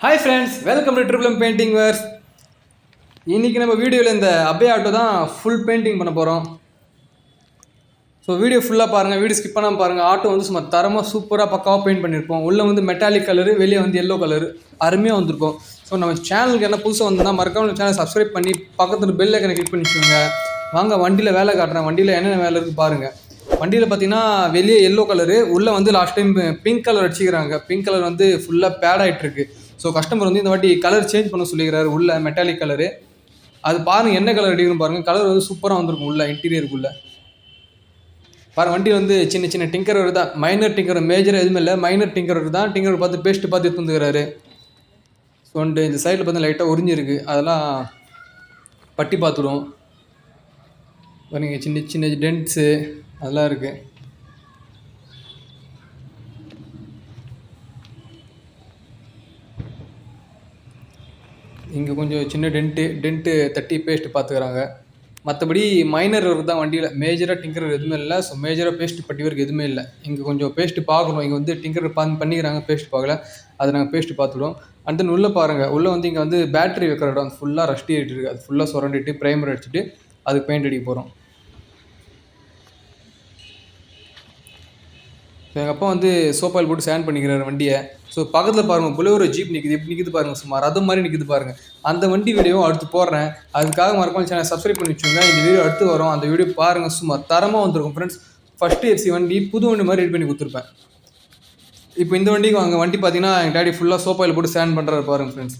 Hi friends, welcome to triple M painting works. இன்றைக்கி நம்ம வீடியோவில் இந்த அபே ஆட்டோ தான் ஃபுல் பெயிண்டிங் பண்ண போகிறோம். ஸோ வீடியோ ஃபுல்லாக பாருங்கள், வீடியோ ஸ்கிப் பண்ணாமல் பாருங்கள். ஆட்டோ வந்து சும்மா தரமாக சூப்பராக பக்காவாக பெயிண்ட் பண்ணியிருப்போம். உள்ளே வந்து மெட்டாலிக் கலரு, வெளியே வந்து எல்லோ கலரு அருமையாக வந்திருக்கும். ஸோ நம்ம சேனலுக்கு என்ன புதுசாக வந்ததுன்னா மறக்காமல் சேனல் சப்ஸ்கிரைப் பண்ணி பக்கத்தில் பெல் ஐக்கனை கிளிக் பண்ணி வச்சுக்கோங்க. வாங்க வண்டியில் வேலை காட்டுறேன். வண்டியில் என்னென்ன வேலை இருக்குது பாருங்கள். வண்டியில் பார்த்தீங்கன்னா வெளியே எல்லோ கலரு, உள்ளே வந்து லாஸ்ட் டைம் பிங்க் கலர் அடிச்சிக்கிறாங்க. பிங்க் கலர் வந்து ஃபுல்லாக பேட் ஆகிட்டுருக்கு. ஸோ கஸ்டமர் வந்து இந்த வாட்டி கலர் சேஞ்ச் பண்ண சொல்லிக்கிறாரு. உள்ள மெட்டாலிக் கலரு அது பாருங்கள், என்ன கலர் அடிக்கணும்னு பாருங்கள். கலர் வந்து சூப்பராக வந்திருக்கும் உள்ள இன்டீரியருக்குள்ளே பாருங்கள். வண்டி வந்து சின்ன சின்ன டிங்கர் தான், மைனர் டிங்கர், மேஜர் எதுவுமே இல்லை, மைனர் டிங்கர் தான். டிங்கர் பார்த்து பேஸ்ட்டு பார்த்து எடுத்து வந்துக்கிறாரு. ஸோ வந்துட்டு இந்த சைடில் பார்த்து லைட்டாக உறிஞ்சிருக்கு, அதெல்லாம் பட்டி பார்த்துடும் பாருங்க. சின்ன சின்ன டென்ட்ஸு அதெல்லாம் இருக்குது. இங்கே கொஞ்சம் சின்ன டென்ட்டு தட்டி பேஸ்ட்டு பார்த்துக்கிறாங்க. மற்றபடி மைனர் ஒர்க் தான் வண்டியில், மேஜராக டிங்கர் எதுவுமே இல்லை. ஸோ மேஜராக பேஸ்ட்டு பட்டி ஒர்க் எதுவுமே இல்லை. இங்கே கொஞ்சம் பேஸ்ட்டு பார்க்கணும். இங்கே வந்து டிங்கர் பண்ணிக்கிறாங்க, பேஸ்ட்டு பார்க்கல. அதை நாங்கள் பேஸ்ட்டு பார்த்துடுவோம். அண்ட் தென் உள்ளே பாருங்கள், உள்ளே வந்து இங்கே வந்து பேட்டரி வைக்கிற இடம் ஃபுல்லாக ரஷ்டி ஆகிட்டு இருக்குது. அது ஃபுல்லாக சுரண்டிட்டு ப்ரைமர் அடிச்சுட்டு அதுக்கு பெயிண்ட் அடிக்க போகிறோம். எங்கள் அப்பா வந்து சோப்பாயில் போட்டு சேண்ட் பண்ணிக்கிறாரு வண்டியை. ஸோ பக்கத்தில் பாருங்கள், புலோரோ ஜீப் நிற்குது, எப்படி நிற்குது பாருங்கள், சுமார் அது மாதிரி நிற்குது பாருங்கள். அந்த வண்டி வீடியோ அடுத்து போடுறேன். அதுக்காக மறக்காம சேனல் சப்ஸ்கிரைப் பண்ணி வச்சுங்க. இந்த வீடியோ அடுத்து வரும், அந்த வீடியோ பாருங்கள். சுமார் தரமாக வந்துருக்கும் ஃப்ரெண்ட்ஸ். ஃபஸ்ட்டு எஃப்சி வண்டி புது வண்டி மாதிரி ரெடி பண்ணி கொடுத்துருப்பேன். இப்போ இந்த வண்டிக்கு வாங்க, வண்டி பார்த்தீங்கன்னா எங்கள் டாடி ஃபுல்லாக சோப்பாயில் போட்டு சேண்ட் பண்ணுறாரு பாருங்கள் ஃப்ரெண்ட்ஸ்.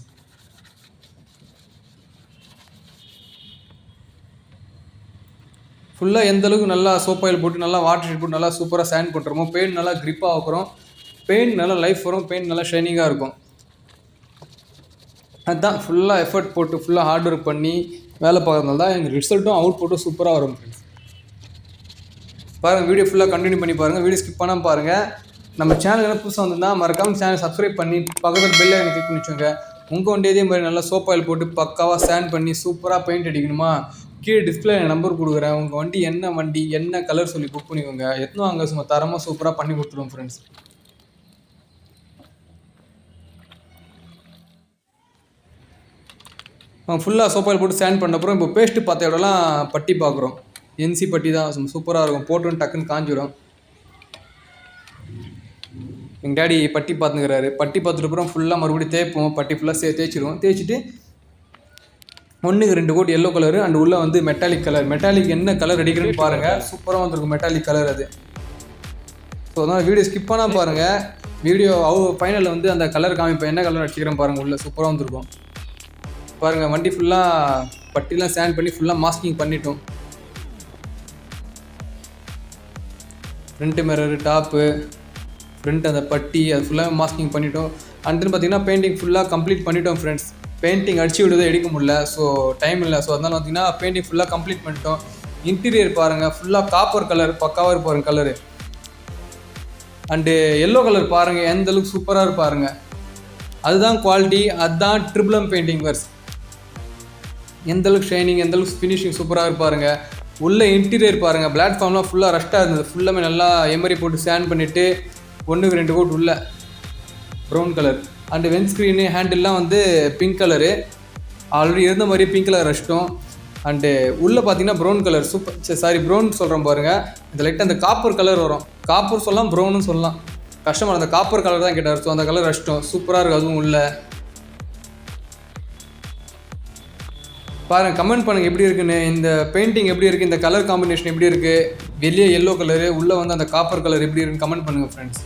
ஃபுல்லாக எந்தளவுக்கு நல்லா சோப் ஆயில் போட்டு நல்லா வாட்டர் ஷீட் போட்டு நல்லா சூப்பராக சேண்ட் பண்ணுறோமோ, பெயிண்ட் நல்லா க்ரிப்பாக ஆக்குறோம், பெயிண்ட் நல்லா லைஃப் வரும், பெயிண்ட் நல்லா ஷைனிங்காக இருக்கும். அதுதான் ஃபுல்லாக எஃபர்ட் போட்டு ஃபுல்லாக ஹார்ட் ஒர்க் பண்ணி வேலை பார்க்குறதுனால தான் எங்கள் ரிசல்ட்டும் அவுட் புட்டும் சூப்பராக வரும் ஃப்ரெண்ட்ஸ். பாருங்கள், வீடியோ ஃபுல்லாக கண்டினியூ பண்ணி பாருங்கள், வீடியோ ஸ்கிப் பண்ணாமல் பாருங்கள். நம்ம சேனல் என்ன புதுசாக வந்திருந்தால் மறக்காமல் சேனல் சப்ஸ்கிரைப் பண்ணி பக்கத்தில் பெல் ஐக்கனை கிளிக் பண்ணி வச்சுங்க. உங்கள் வண்டி இதே மாதிரி நல்லா சோப் ஆயில் போட்டு பக்காவாக சேண்ட் பண்ணி சூப்பராக பெயிண்ட் அடிக்கணுமா, கீழே டிஸ்பிளே நம்பர் கொடுக்குறேன். உங்கள் வண்டி என்ன கலர் சொல்லி புக் பண்ணிக்கோங்க. எத்தனோ அங்கே சும்மா தரமாக சூப்பராக பண்ணி கொடுத்துருவோம் ஃப்ரெண்ட்ஸ். ஃபுல்லாக சோப்பாயில் போட்டு சேண்ட் பண்ண அப்புறம் இப்போ பேஸ்ட்டு பார்த்த இடம்லாம் பட்டி பார்க்குறோம். என்சி பட்டி தான் சூப்பராக இருக்கும், போட்டு டக்குன்னு காஞ்சிடும். எங்கள் டேடி பட்டி பார்த்துக்கிறாரு. பட்டி பார்த்துட்டு அப்புறம் ஃபுல்லாக மறுபடியும் தேய்ப்போம். பட்டி ஃபுல்லாக தேய்ச்சிடுவோம். தேய்ச்சிட்டு 1-2 கோட் எல்லோ கலரு அண்ட் உள்ளே வந்து மெட்டாலிக் கலர். மெட்டாலிக் என்ன கலர் அடிக்கிறதுன்னு பாருங்கள், சூப்பராக வந்துருக்கும் மெட்டாலிக் கலர் அது. ஸோ அதனால் வீடியோ ஸ்கிப் பண்ணால் பாருங்கள். வீடியோ ஃபைனலில் வந்து அந்த கலர் காமிப்பேன், என்ன கலர் அடிச்சிக்கிறேன் பாருங்கள். உள்ளே சூப்பராக வந்துருக்கும் பாருங்கள். வண்டி ஃபுல்லாக பட்டிலாம் சேண்ட் பண்ணி ஃபுல்லாக மாஸ்கிங் பண்ணிட்டோம். ஃப்ரண்ட்டு மிரரு, டாப்பு, ஃப்ரண்ட் அந்த பட்டி அது ஃபுல்லாக மாஸ்கிங் பண்ணிட்டோம். அண்ட் தென் பார்த்திங்கன்னா பெயிண்டிங் ஃபுல்லாக கம்ப்ளீட் பண்ணிட்டோம் ஃப்ரெண்ட்ஸ். பெயிண்டிங் அடிச்சு விடுவதை எடுக்க முடியல, ஸோ டைம் இல்லை. ஸோ அதனால் பார்த்திங்கன்னா பெயிண்டிங் ஃபுல்லாக கம்ப்ளீட் பண்ணிட்டோம். இன்டீரியர் பாருங்கள், ஃபுல்லாக காப்பர் கலர் பக்காவாக இருப்பாருங்க கலரு. அண்டு எல்லோ கலர் பாருங்கள், எந்த அளவுக்கு சூப்பராக இருப்பாருங்க. அதுதான் குவாலிட்டி, அதுதான் ட்ரிபிள் எம் பெயிண்டிங் வேர்ஸ். எந்த அளவுக்கு ஷைனிங், எந்த அளவுக்கு ஃபினிஷிங் சூப்பராக இருப்பாருங்க. உள்ள இன்டீரியர் பாருங்கள், பிளாட்ஃபார்ம்லாம் ஃபுல்லாக ரஷ்டாக இருந்தது, ஃபுல்லாமே நல்லா எமரி போட்டு சேண்ட் பண்ணிவிட்டு 1-2 கோட் உள்ள brown colour. And when screen ஹேண்டில்லாம் வந்து பிங்க் கலரு, ஆல்ரெடி இருந்த மாதிரியே பிங்க் கலர் அடிச்சிட்டோம். அண்டு உள்ளே பார்த்தீங்கன்னா ப்ரௌன் கலர் ப்ரௌன் சொல்கிறோம் பாருங்கள். இந்த லைட்டாக அந்த காப்பர் கலர் வரும், காப்பர் சொல்லலாம் ப்ரௌனும் சொல்லலாம். கஸ்டமர் அந்த காப்பர் கலர் தான் கேட்டார், ஸோ அந்த கலர் அடிச்சிட்டோம். சூப்பராக இருக்குது அதுவும் உள்ள. பாருங்கள், கமெண்ட் பண்ணுங்கள் எப்படி இருக்குன்னு, இந்த பெயிண்டிங் எப்படி இருக்குது, இந்த கலர் காம்பினேஷன் எப்படி இருக்குது. வெளியே எல்லோ கலரு, உள்ளே வந்து அந்த காப்பர் கலர் எப்படி இருக்குன்னு கமெண்ட் பண்ணுங்கள் ஃப்ரெண்ட்ஸ்.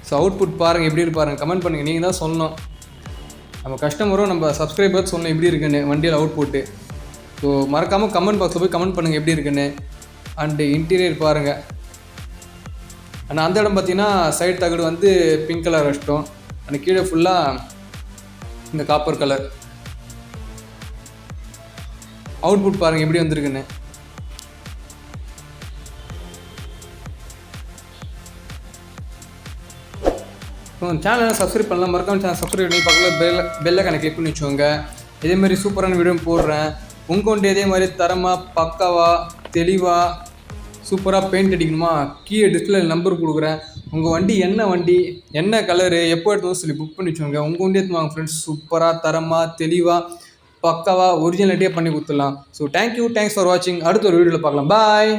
ஸோ அவுட்புட் பாருங்கள் எப்படி இருப்பாருங்க, கமெண்ட் பண்ணுங்கள். நீங்கள் தான் சொல்லணும், நம்ம கஸ்டமரும் நம்ம சப்ஸ்கிரைபர் சொல்லணும் எப்படி இருக்குன்னு வண்டியில் அவுட்புட்டு. ஸோ மறக்காமல் கமெண்ட் பாக்ஸில் போய் கமெண்ட் பண்ணுங்கள் எப்படி இருக்குன்னு. அண்டு இன்டீரியர் பாருங்கள். ஆனால் அந்த இடம் பார்த்தீங்கன்னா சைடு தகடு வந்து பிங்க் கலர் அடிச்சிட்டோம். அந்த கீழே ஃபுல்லாக இந்த காப்பர் கலர். அவுட்புட் பாருங்கள் எப்படி வந்திருக்குன்னு. சேனலை சப்ஸ்கிரைப் பண்ணலாம், மறக்காம சேனல் சப்ஸ்கிரைப் பண்ணி பக்கத்தில் பெல் ஐக்கானை கிளிக் பண்ணி வச்சுக்கோங்க. இதேமாதிரி சூப்பரான வீடியோ போடுறேன். உங்கள் வண்டி இதே மாதிரி தரமாக பக்காவாக தெளிவாக சூப்பராக பெயிண்ட் அடிக்கணுமா, கீழே டிஸ்பிளே நம்பர் கொடுக்குறேன். உங்கள் வண்டி என்ன கலரு எப்போ எடுத்து சொல்லி புக் பண்ணி வச்சுக்கோங்க. உங்கள் வண்டி எடுத்து வாங்க ஃப்ரெண்ட்ஸ், சூப்பராக தரமாக தெளிவாக பக்காவாக ஒரிஜினாலிட்டியாக பண்ணி கொடுத்துடலாம். ஸோ தேங்க்ஸ் ஃபார் வாட்சிங். அடுத்த ஒரு வீடியோவில் பார்க்கலாம். பாய்.